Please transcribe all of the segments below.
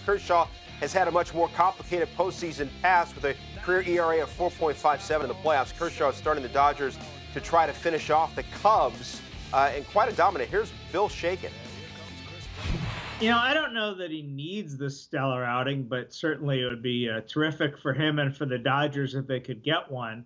Kershaw has had a much more complicated postseason past with a career ERA of 4.57 in the playoffs. Kershaw is starting the Dodgers to try to finish off the Cubs, and quite a dominant. Here's Bill Shaikin. You know, I don't know that he needs the stellar outing, but certainly it would be terrific for him and for the Dodgers if they could get one.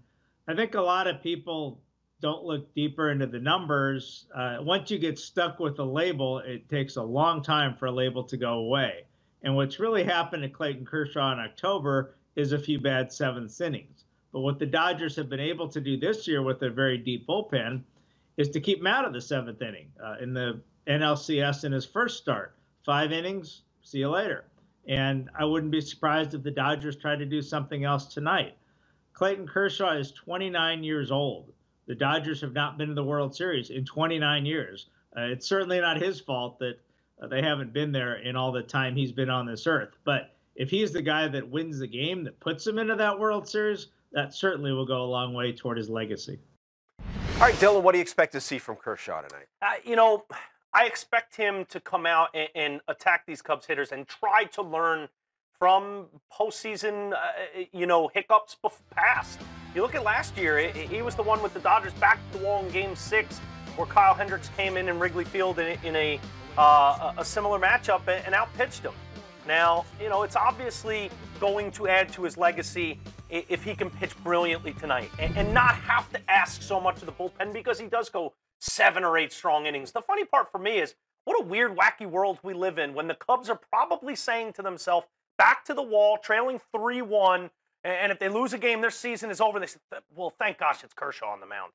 I think a lot of people don't look deeper into the numbers. Once you get stuck with a label, it takes a long time for a label to go away. And what's really happened to Clayton Kershaw in October is a few bad seventh innings. But what the Dodgers have been able to do this year with a very deep bullpen is to keep him out of the seventh inning. In the NLCS in his first start, 5 innings, see you later. And I wouldn't be surprised if the Dodgers tried to do something else tonight. Clayton Kershaw is 29 years old. The Dodgers have not been to the World Series in 29 years. It's certainly not his fault that they haven't been there in all the time he's been on this earth. But if he's the guy that wins the game, that puts him into that World Series, that certainly will go a long way toward his legacy. All right, Dylan, what do you expect to see from Kershaw tonight? I expect him to come out and attack these Cubs hitters and try to learn from postseason, hiccups past. You look at last year, he was the one with the Dodgers back to the wall in Game 6, where Kyle Hendricks came in Wrigley Field in a similar matchup and outpitched him. Now, it's obviously going to add to his legacy if he can pitch brilliantly tonight and not have to ask so much of the bullpen, because he does go 7 or 8 strong innings. The funny part for me is what a weird, wacky world we live in when the Cubs are probably saying to themselves, back to the wall, trailing 3-1, and if they lose a game, their season is over. They say, well, thank gosh it's Kershaw on the mound.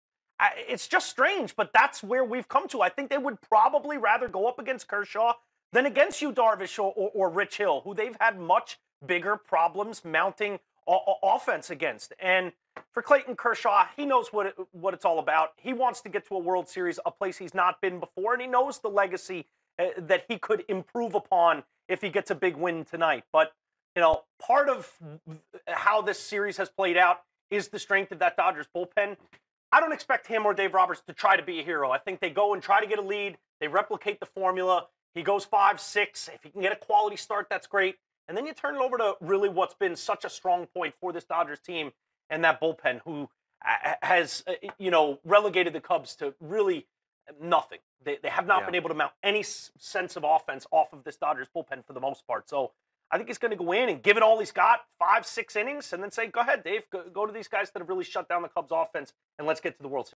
It's just strange, but that's where we've come to. I think they would probably rather go up against Kershaw than against Yu Darvish or Rich Hill, who they've had much bigger problems mounting offense against. And for Clayton Kershaw, he knows what it's all about. He wants to get to a World Series, a place he's not been before, and he knows the legacy that he could improve upon if he gets a big win tonight. But, part of how this series has played out is the strength of that Dodgers bullpen. I don't expect him or Dave Roberts to try to be a hero. I think they go and try to get a lead. They replicate the formula. He goes 5-6. If he can get a quality start, that's great. And then you turn it over to really what's been such a strong point for this Dodgers team and that bullpen, who has, relegated the Cubs to really nothing. They have not been able to mount any sense of offense off of this Dodgers bullpen for the most part. So I think he's going to go in and give it all he's got, 5-6 innings, and then say, go ahead, Dave, go to these guys that have really shut down the Cubs offense, and let's get to the World Series.